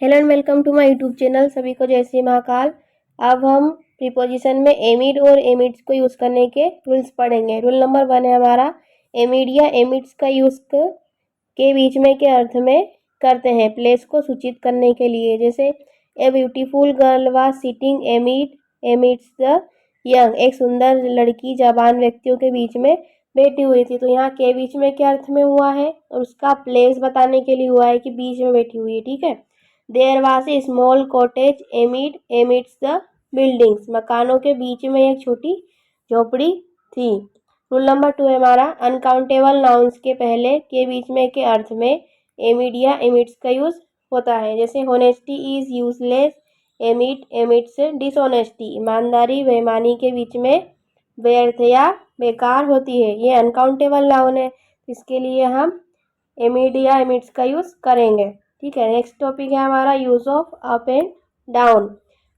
Hello and welcome to my YouTube channel. सभी को जय श्री महाकाल। अब हम प्रीपोजिशन में एमिड और एमिड्स को यूज़ करने के रूल्स पढ़ेंगे। रूल नंबर 1 है हमारा, एमिड या एमिड्स का यूज़ के बीच में के अर्थ में करते हैं प्लेस को सूचित करने के लिए। जैसे a beautiful girl was sitting amidst the young, एक सुंदर लड़की जवान व्यक्तियों के बीच में बैठी हुई थी। तो यहाँ के बीच में क्या अर्थ में हुआ है और उसका प्लेस बताने के लिए हुआ है कि बीच में बैठी हुई है। ठीक है। There was a small cottage amidst the buildings, मकानों के बीच में एक छोटी झोपड़ी थी। रूल नंबर 2 है हमारा, अनकाउंटेबल नाउन्स के पहले के बीच में के अर्थ में एमिड या एमिड्स का यूज होता है। जैसे honesty is useless amidst dishonesty, ईमानदारी बेईमानी के बीच में व्यर्थ या बेकार होती है। ये अनकाउंटेबल नाउन है, इसके लिए हम एमिड या एमिड्स का यूज करेंगे। ठीक है। नेक्स्ट टॉपिक है हमारा use of up and down.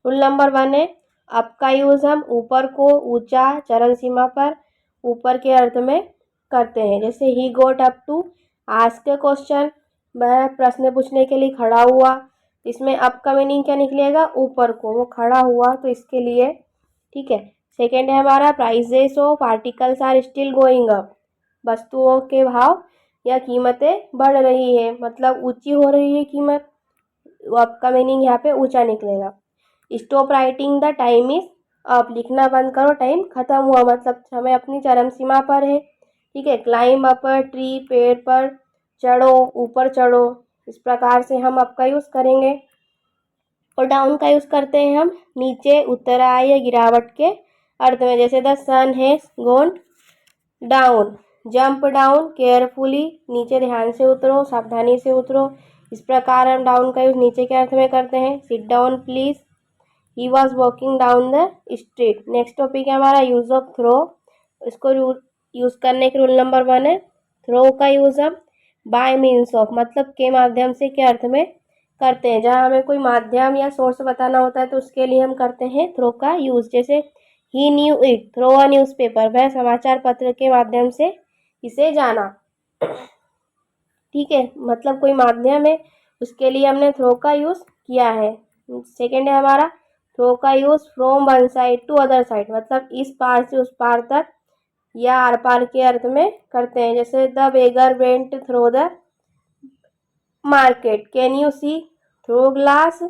Rule number 1 है, अप का यूज हम ऊपर को, ऊंचा, चरम सीमा पर, ऊपर के अर्थ में करते हैं। जैसे he got up to ask a question, वह प्रश्न पूछने के लिए खड़ा हुआ। इसमें अप का मीनिंग क्या निकलेगा, ऊपर को, वो खड़ा हुआ, तो इसके लिए। ठीक है। सेकेंड है हमारा, prices of articles are still going up, वस्तुओं के भाव या कीमतें बढ़ रही है, मतलब ऊंची हो रही है कीमत। आपका मीनिंग यहाँ पे ऊंचा निकलेगा। Stop writing the time is up, लिखना बंद करो, टाइम खत्म हुआ, मतलब समय अपनी चरम सीमा पर है। ठीक है। क्लाइंब अप ट्री, पेड़ पर चढ़ो, ऊपर चढ़ो। इस प्रकार से हम अप का यूज करेंगे। और डाउन का यूज करते हैं हम नीचे, उतर आए या गिरावट के अर्थ में। जैसे the sun has gone down, jump down carefully, नीचे ध्यान से उतरो, सावधानी से उतरो। इस प्रकार हम डाउन का यूज नीचे के अर्थ में करते हैं। Sit down please, he was walking down the street. Next topic है हमारा यूज ऑफ थ्रो। इसको यूज करने के रूल नंबर 1 है, थ्रो का यूज हम बाय मीन्स ऑफ, मतलब के माध्यम से के अर्थ में करते हैं। जहाँ हमें कोई माध्यम या सोर्स बताना होता है तो उसके लिए हम करते हैं थ्रो का यूज। जैसे he knew it throw a newspaper, वह समाचार पत्र के माध्यम से इसे जाना। ठीक है, मतलब कोई माध्यम है, उसके लिए हमने थ्रो का यूज किया है। सेकेंड है हमारा, थ्रो का use from one side to other side, मतलब इस पार से उस पार तक या आर पार के अर्थ में करते हैं। जैसे the beggar went through the market, can you see through glass.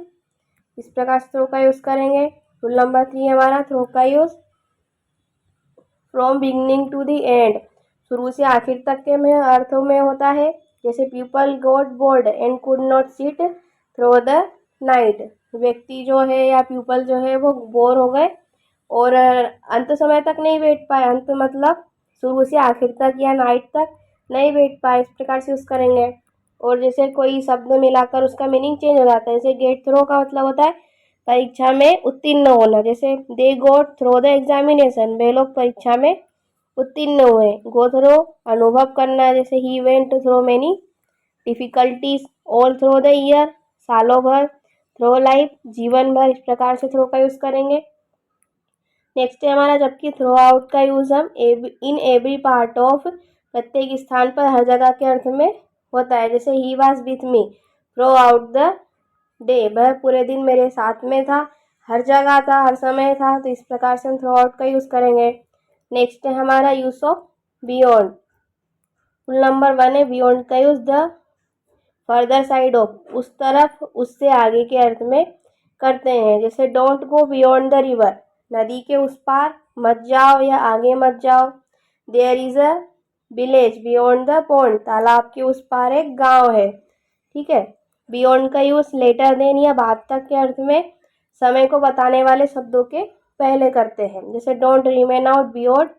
इस प्रकार से थ्रो का यूज करेंगे। रूल नंबर 3 हमारा, थ्रो का use from beginning to the end, शुरू से आखिर तक के में अर्थों में होता है। जैसे people got bored and could not sit through the night, व्यक्ति जो है या पीपल जो है वो बोर हो गए और अंत समय तक नहीं बैठ पाए। अंत मतलब शुरू से आखिर तक या नाइट तक नहीं बैठ पाए, इस प्रकार से यूज करेंगे। और जैसे कोई शब्द मिलाकर उसका मीनिंग चेंज हो जाता है। जैसे गेट थ्रो का मतलब होता है परीक्षा में उत्तीर्ण होना। जैसे दे गोट थ्रो द एग्जामिनेशन, वे लोग परीक्षा में उत्तीर्ण हुए। गो थ्रो अनुभव करना। जैसे he went through many difficulties all through the year, सालों भर। थ्रो लाइफ, जीवन भर। इस प्रकार से थ्रो का यूज करेंगे। नेक्स्ट है हमारा, जबकि थ्रो आउट का यूज हम इन एवरी पार्ट ऑफ, प्रत्येक स्थान पर, हर जगह के अर्थ में होता है। जैसे he was with me throughout the day, वह पूरे दिन मेरे साथ में था, हर जगह था, हर समय था। तो इस प्रकार से हम थ्रू आउट का यूज करेंगे। नेक्स्ट है हमारा use of beyond. Rule number 1 है, बियॉन्ड का use the further side of, उस तरफ, उससे आगे के अर्थ में करते हैं। जैसे don't go beyond the river, नदी के उस पार मत जाओ या आगे मत जाओ। There is a village beyond the pond, तालाब के उस पार एक गांव है। ठीक है। बियॉन्ड का यूज लेटर देन या बाद तक के अर्थ में समय को बताने वाले शब्दों के पहले करते हैं। जैसे don't remain out beyond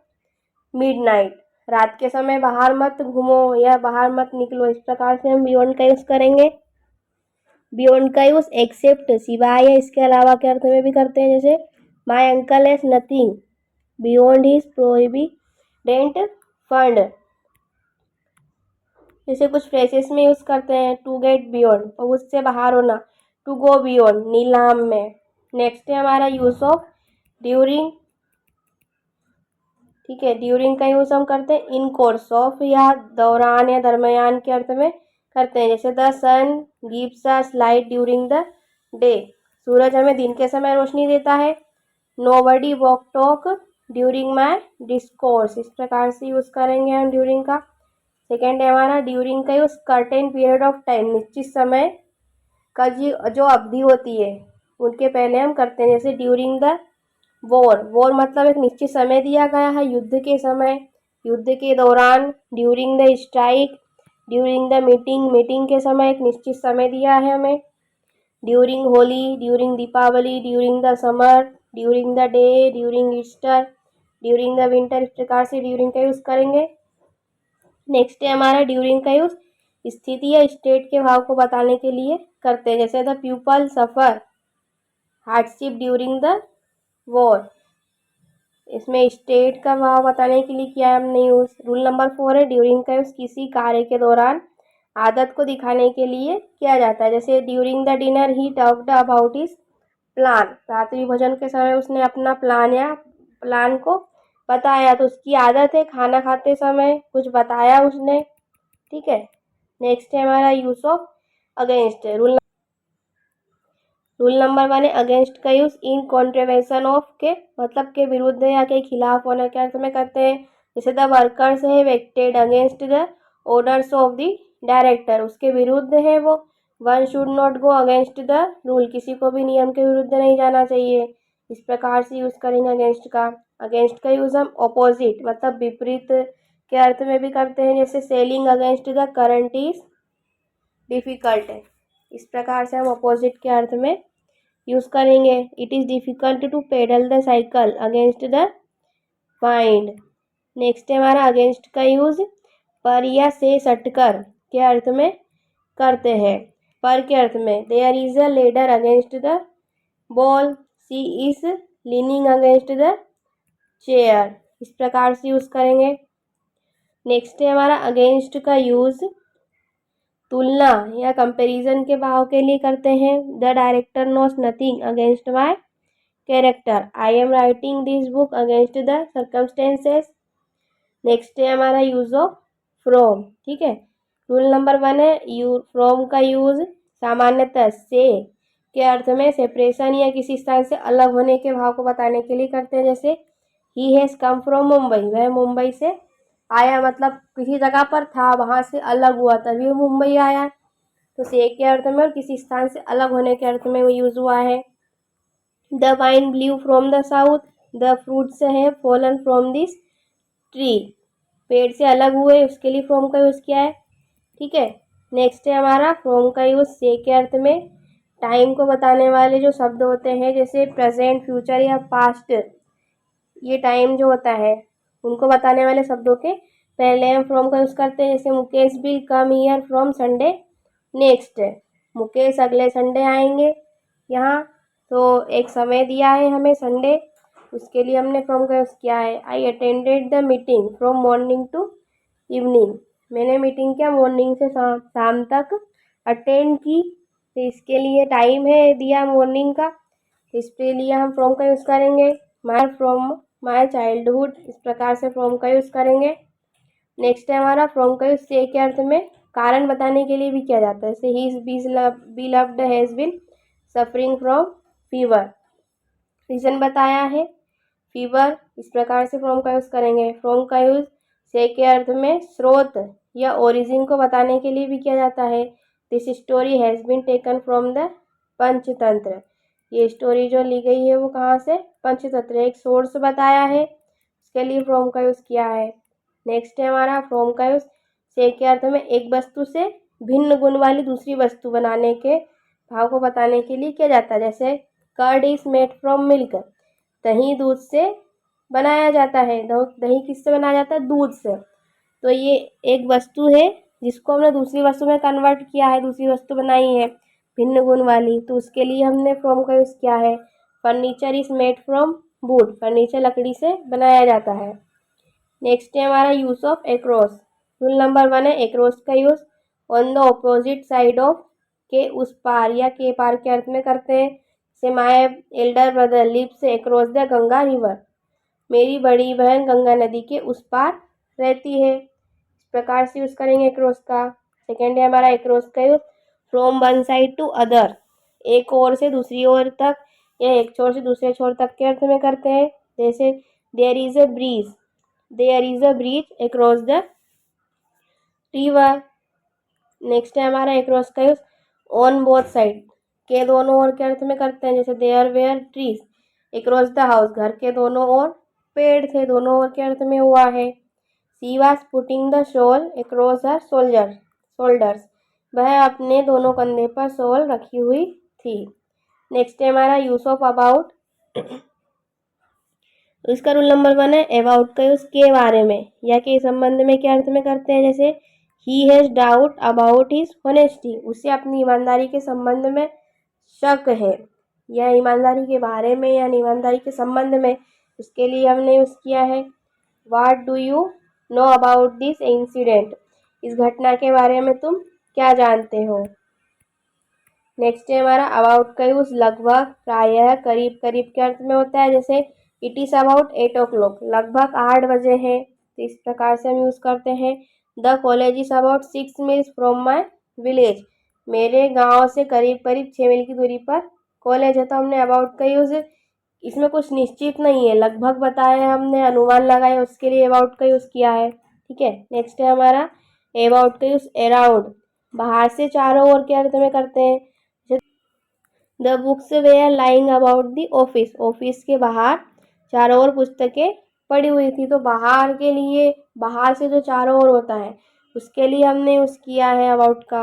midnight, रात के समय बाहर मत घूमो या बाहर मत निकलो। इस प्रकार से हम बियॉन्ड का यूज करेंगे। बियॉन्ड का यूज एक्सेप्ट, सिवाय या इसके अलावा के अर्थ में भी करते हैं। जैसे my uncle has nothing beyond his prohibited fund. जैसे कुछ फ्रेजेस में यूज करते हैं, टू गेट बियॉन्ड, और उससे बाहर होना, टू गो बियॉन्ड, नीलाम में। नेक्स्ट है हमारा यूज ऑफ ड्यूरिंग। ठीक है, ड्यूरिंग का यूज हम करते हैं इन कोर्स ऑफ, या दौरान या दरमियान के अर्थ में करते हैं। जैसे the sun gives us light during the day, सूरज हमें दिन के समय रोशनी देता है। Nobody walk talk during my discourse, इस प्रकार से यूज़ करेंगे हम ड्यूरिंग का। सेकेंड है हमारा ड्यूरिंग का use certain period of time, निश्चित समय का जो अवधि होती है उनके पहले हम करते हैं। जैसे ड्यूरिंग द वॉर, वॉर मतलब एक निश्चित समय दिया गया है, युद्ध के समय, युद्ध के दौरान। During the strike, during the meeting, meeting के समय एक निश्चित समय दिया है हमें। During Holi, during Deepawali, during the summer, during the day, during Easter, during the winter, इस प्रकार से ड्यूरिंग का यूज़ करेंगे। नेक्स्ट है हमारा ड्यूरिंग का यूज़ स्थिति या स्टेट के भाव को बताने के लिए करते हैं। जैसे the people suffer hardship during the war, इसमें स्टेट का भाव बताने के लिए किया है हमने यूज़। रूल नंबर 4 है ड्यूरिंग का यूज़ किसी कार्य के दौरान आदत को दिखाने के लिए किया जाता है। जैसे during the dinner he talked about his plan, रात्रि भोजन के समय उसने अपना प्लान को बताया, तो उसकी आदत है खाना खाते समय कुछ बताया उसने, ठीक है। नेक्स्ट है हमारा use of against, rule number 1 है अगेंस्ट का यूज़ इन कॉन्ट्रवेंशन ऑफ के मतलब के विरुद्ध या के खिलाफ होने के अर्थ में करते हैं। जैसे द वर्कर्स है acted against the orders of the director, उसके विरुद्ध है वो। One should not go against the rule, किसी को भी नियम के विरुद्ध नहीं जाना चाहिए, इस प्रकार से यूज़ करेंगे अगेंस्ट का। अगेंस्ट का यूज़ हम ऑपोजिट मतलब विपरीत के अर्थ में भी करते हैं। जैसे selling against the current is difficult है, इस प्रकार से हम अपोजिट के अर्थ में यूज़ करेंगे। It is difficult to pedal the cycle against the wind. Next है हमारा अगेंस्ट का यूज़ पर या से सटकर के अर्थ में करते हैं। पर के अर्थ में there is a ladder against the ball, she is leaning against the chair, इस प्रकार से यूज़ करेंगे। नेक्स्ट है हमारा अगेंस्ट का यूज़ तुलना या कंपैरिजन के भाव के लिए करते हैं। The director knows nothing against my character, I am writing this book against the circumstances. Next है हमारा यूज़ ऑफ फ्रॉम, ठीक है। रूल नंबर 1 है फ्रॉम का यूज़ सामान्यतः से के अर्थ में सेपरेशन या किसी स्थान से अलग होने के भाव को बताने के लिए करते हैं। जैसे he has come from Mumbai, वह मुंबई से आया, मतलब किसी जगह पर था वहाँ से अलग हुआ तभी वो मुंबई आया, तो से के अर्थ में और किसी स्थान से अलग होने के अर्थ में वो यूज़ हुआ है। The wine blue from the south, the fruits है फॉलन फ्रॉम दिस ट्री, पेड़ से अलग हुए उसके लिए फ्रॉम का यूज़ किया है, ठीक है। नेक्स्ट है हमारा फ्रॉम का यूज़ से के अर्थ में टाइम को बताने वाले जो शब्द होते हैं, जैसे प्रेजेंट, फ्यूचर या पास्ट, ये टाइम जो होता है उनको बताने वाले शब्दों के पहले हम फ्रॉम का यूज़ करते हैं। जैसे Mukesh will come here from Sunday next, Mukesh अगले संडे आएंगे यहाँ, तो एक समय दिया है हमें संडे, उसके लिए हमने फ्रॉम का यूज़ किया है। I attended the meeting from morning to evening, मैंने मीटिंग क्या मॉर्निंग से शाम तक अटेंड की, तो इसके लिए टाइम है दिया मॉर्निंग का, इसके लिए हम फ्रॉम का यूज़ करेंगे। फ्रॉम माई चाइल्डहुड, इस प्रकार से फ्रॉम का यूज़ करेंगे। नेक्स्ट है हमारा फ्रॉम का यूज़ से के अर्थ में कारण बताने के लिए भी किया जाता है। जैसे he is beloved has been suffering from fever, reason बताया है फीवर, इस प्रकार से फ्रॉम का यूज़ करेंगे। फ्रॉम का यूज़ से के अर्थ में स्रोत या ओरिजिन को बताने के लिए भी किया जाता है। This story has been taken from the Panchatantra, ये स्टोरी जो ली गई है वो कहाँ से, पंचतंत्र, एक सोर्स बताया है, उसके लिए फ्रॉम का यूज़ किया है। नेक्स्ट है हमारा फ्रॉम का यूज़ से के अर्थ में एक वस्तु से भिन्न गुण वाली दूसरी वस्तु बनाने के भाव को बताने के लिए किया जाता है। जैसे curd is made from milk, दही दूध से बनाया जाता है, दही किससे बनाया जाता है, दूध से, तो ये एक वस्तु है जिसको हमने दूसरी वस्तु में कन्वर्ट किया है, दूसरी वस्तु बनाई है भिन्न गुण वाली, तो उसके लिए हमने फ्रॉम का यूज़ किया है। Furniture is made from would, furniture लकड़ी से बनाया जाता है। नेक्स्ट है हमारा use of across, rule number 1 है एक्रॉस का use on the opposite side of, के उस पार या के पार के अर्थ में करते हैं। से my elder brother lives across the Ganga river, मेरी बड़ी बहन गंगा नदी के उस पार रहती है, इस प्रकार से यूज़ करेंगे एक्रॉस का। सेकेंड है हमारा एक्रॉस का use, from one side to other, एक ओर से दूसरी ओर तक या एक छोर से दूसरे छोर तक के अर्थ में करते हैं। जैसे there is a bridge across the river. Next है हमारा एक्रॉस का यूज, ऑन बोथ साइड, के दोनों ओर के अर्थ में करते हैं। जैसे there were trees across the house, घर के दोनों ओर पेड़ थे, दोनों ओर के अर्थ में हुआ है। She was putting the shawl across her shoulders, वह अपने दोनों कंधे पर शॉल रखी हुई थी। नेक्स्ट है हमारा यूज ऑफ अबाउट, उसका रूल नंबर 1 है अबाउट का यूज के बारे में या के संबंध में क्या अर्थ में करते हैं। जैसे he has doubt about his honesty, उसे अपनी ईमानदारी के संबंध में शक है, या ईमानदारी के बारे में या ईमानदारी के संबंध में, उसके लिए हमने यूज किया है what do you know about this incident, इस घटना के बारे में तुम क्या जानते हो। नेक्स्ट है हमारा अबाउट का यूज लगभग, प्रायः, करीब करीब के अर्थ में होता है। जैसे इट इज अबाउट 8 o'clock, लगभग 8 बजे है, तो इस प्रकार से हम यूज करते हैं। The college is about 6 meals from my village, मेरे गांव से करीब करीब 6 मील की दूरी पर कॉलेज है। तो हमने अबाउट का यूज, इसमें कुछ निश्चित नहीं है, लगभग बताया हमने, अनुमान लगाया, उसके लिए अबाउट का यूज किया है। ठीक है। नेक्स्ट है हमारा अबाउट का यूज अराउंड, बाहर से चारों ओर के अर्थ में करते हैं। The books were lying about the office, office के बाहर चारों ओर पुस्तकें पड़ी हुई थी। तो बाहर के लिए, बाहर से जो चारों ओर होता है उसके लिए हमने यूज किया है अबाउट का।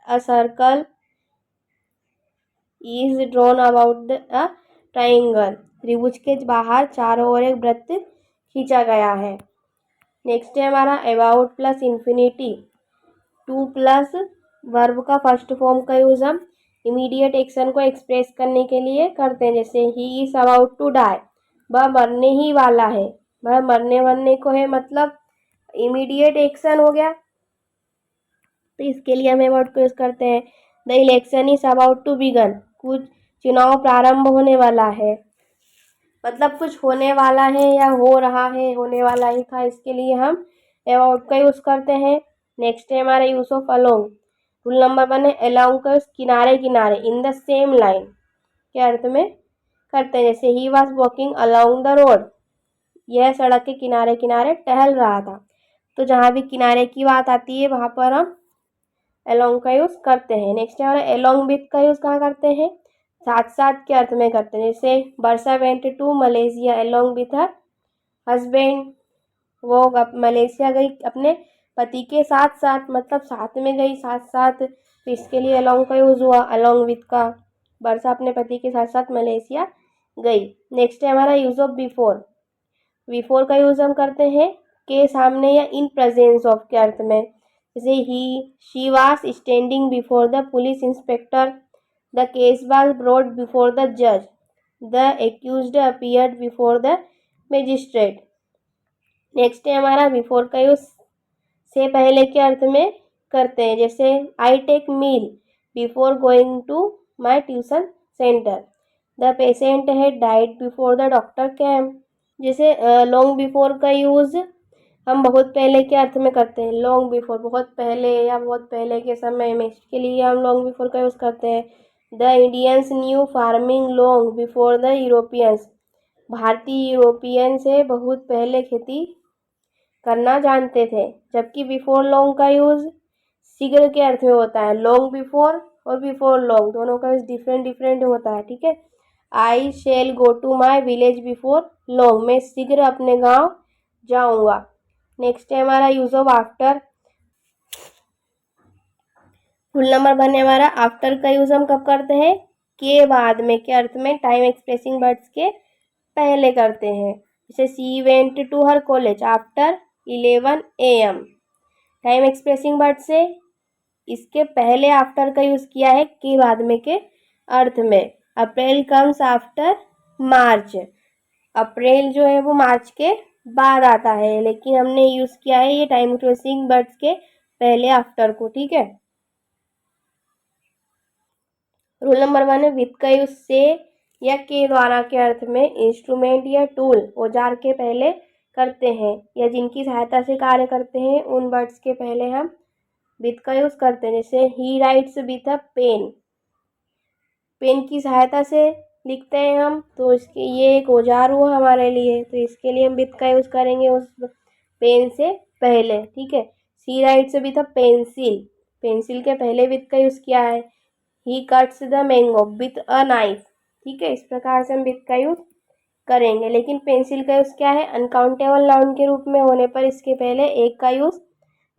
A circle is drawn about the triangle, त्रिभुज के बाहर चारों ओर एक वृत्त खींचा गया है। नेक्स्ट है हमारा about plus infinity, to plus verb का फर्स्ट फॉर्म का यूज हम इमीडिएट एक्शन को एक्सप्रेस करने के लिए करते हैं। जैसे he is about to die, वह मरने ही वाला है, वह मरने को है, मतलब इमीडिएट एक्शन हो गया, तो इसके लिए हम अबाउट को यूज करते हैं। The election is about to begin, कुछ चुनाव प्रारंभ होने वाला है, मतलब कुछ होने वाला है या हो रहा है, होने वाला ही था, इसके लिए हम अबाउट का यूज करते हैं। नेक्स्ट है हमारा use of along, rule number 1 है अलोंग का यूज किनारे किनारे, इन द सेम लाइन के अर्थ में करते हैं। जैसे he was walking along the road, यह सड़क के किनारे किनारे टहल रहा था। तो जहाँ भी किनारे की बात आती है वहाँ पर हम अलोंग का यूज करते हैं। नेक्स्ट है हमारा अलोंग विथ का यूज कहाँ करते हैं, साथ साथ के अर्थ में करते हैं। जैसे Varsha went to Malaysia along with her husband, वो मलेशिया गई अपने पति के साथ साथ, मतलब साथ में गई, साथ साथ, तो इसके लिए अलोंग का यूज हुआ अलोंग विथ का। वर्षा अपने पति के साथ साथ मलेशिया गई। नेक्स्ट है हमारा यूज ऑफ बिफोर, बिफोर का यूज हम करते हैं के सामने या इन प्रेजेंस ऑफ के अर्थ में। जैसे ही she was standing before the police inspector, the case was brought before the जज, the accused appeared before the magistrate. Next है हमारा बिफोर का यूज से पहले के अर्थ में करते हैं। जैसे I take meal before going to my tuition centre, the patient had died before the doctor came. जैसे लॉन्ग बिफोर का यूज हम बहुत पहले के अर्थ में करते हैं, लॉन्ग बिफोर, बहुत पहले या बहुत पहले के समय में, इसके लिए हम लॉन्ग बिफोर का यूज करते हैं। The Indians new farming long before the Europeans, भारतीय यूरोपियन से बहुत पहले खेती करना जानते थे। जबकि बिफोर लॉन्ग का यूज शीघ्र के अर्थ में होता है, लॉन्ग बिफोर और बिफोर लॉन्ग दोनों का यूज डिफरेंट डिफरेंट होता है। ठीक है। I shall go to my village before long, मैं शीघ्र अपने गांव जाऊंगा। नेक्स्ट है हमारा use of after, rule number 1 है हमारा आफ्टर का यूज हम कब करते हैं, के बाद में के अर्थ में, टाइम एक्सप्रेसिंग वर्ड्स के पहले करते हैं। जैसे she went to her college after 11 AM, time expressing word से इसके पहले आफ्टर का यूज किया है के बाद में के अर्थ में। अप्रैल कम्स आफ्टर मार्च, अप्रैल जो है वो मार्च के बाद आता है, लेकिन हमने यूज किया है ये टाइम एक्सप्रेसिंग वर्ड्स के पहले आफ्टर को। ठीक है। रूल नंबर 1 है विथ का यूज से या के द्वारा के अर्थ में, इंस्ट्रूमेंट या टूल, औजार के पहले करते हैं, या जिनकी सहायता से कार्य करते हैं उन वर्ड्स के पहले हम विथ का यूज़ करते हैं। जैसे he writes with a pen, pen की सहायता से लिखते हैं हम, तो इसके ये एक औजार हुआ हमारे लिए, तो इसके लिए हम विथ का यूज़ करेंगे उस पेन से पहले, ठीक है। She writes with a pencil, pencil के पहले विथ का यूज़ किया है। He cuts the mango with a knife, ठीक है। इस प्रकार से हम विथ का यूज़ करेंगे। लेकिन पेंसिल का यूज़ क्या है, अनकाउंटेबल नाउन के रूप में होने पर इसके पहले एक का यूज़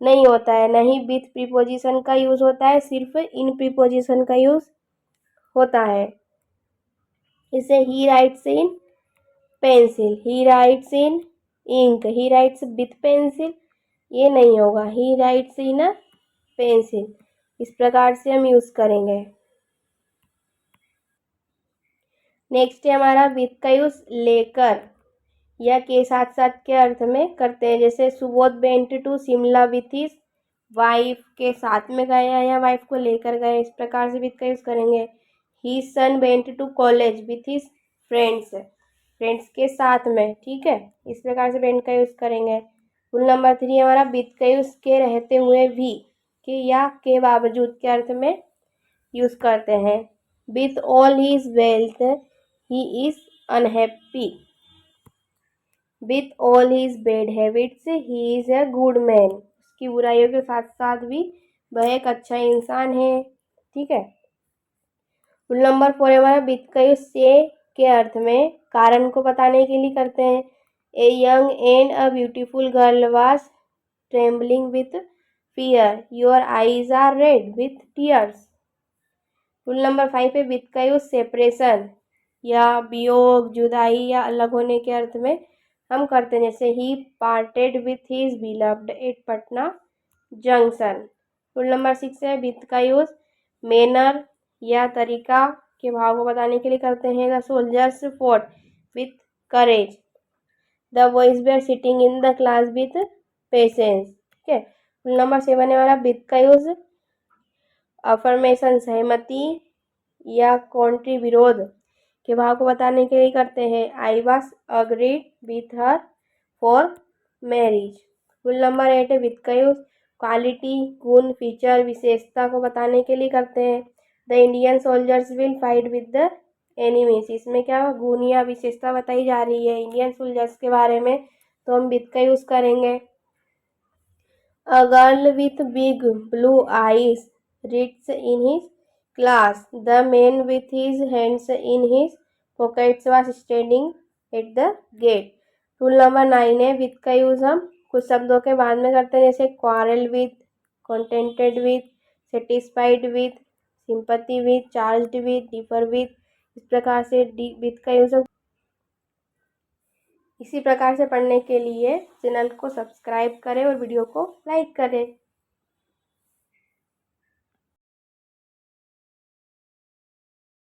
नहीं होता है, नहीं विथ प्रीपोजिशन का यूज़ होता है, सिर्फ इन प्रीपोजिशन का यूज़ होता है। इसे he writes in pencil, he writes in ink, he writes with pencil, ये नहीं होगा, ही राइट्स इन अ पेंसिल। इस प्रकार से हम यूज़ करेंगे। नेक्स्ट है हमारा विथ का यूज़ लेकर या के साथ साथ के अर्थ में करते हैं। जैसे Subodh went to Shimla with his wife, के साथ में गए हैं या वाइफ को लेकर गए, इस प्रकार से विथ का यूज़ करेंगे। He son went to college with his friends, friends के साथ में, ठीक है। इस प्रकार से वेंट का यूज़ करेंगे। रूल नंबर 3 हमारा विथ का यूज़ के रहते हुए भी, के या के बावजूद के अर्थ में यूज़ करते हैं। With all his wealth he is unhappy, with all his bad habits he is a good man, उसकी बुराइयों के साथ साथ भी वह एक अच्छा इंसान है, ठीक है। रूल नंबर 4 हमारा विथ का यूज से के अर्थ में कारण को बताने के लिए करते हैं। A young and a beautiful girl was trembling with fear, your eyes are red with tears. Rule number 5 है विथ का यूज सेपरेशन या वियोग, जुदाई या अलग होने के अर्थ में हम करते हैं। जैसे he parted with his beloved at Patna junction. Rule number 6 है विथ का यूज मैनर या तरीका के भाव को बताने के लिए करते हैं। The soldiers fought with courage, the boys were sitting in the class with patience, ठीक है। रूल नंबर 7 है हमारा विथ का यूज अफर्मेशन, सहमति या कॉन्ट्री, विरोध के भाव को बताने के लिए करते हैं। I was agreed with her for marriage. Rule number 8 है विथ का यूज क्वालिटी, गुण, फीचर, विशेषता को बताने के लिए करते हैं। The Indian soldiers will fight with the enemies, इसमें क्या गुण या विशेषता बताई जा रही है इंडियन सोल्जर्स के बारे में, तो हम विथ का यूज करेंगे। A girl with big blue eyes reads in his class, the man with his hands in his pockets was standing at the gate। Rule number 9 है विथ का यूज़ हम कुछ शब्दों के बाद में करते हैं। जैसे quarrel with, contented with, satisfied with, sympathy with, charged with, differ with, इस प्रकार से विथ का यूज़ हम इसी प्रकार से पढ़ने के लिए चैनल को सब्सक्राइब करें और वीडियो को लाइक करें।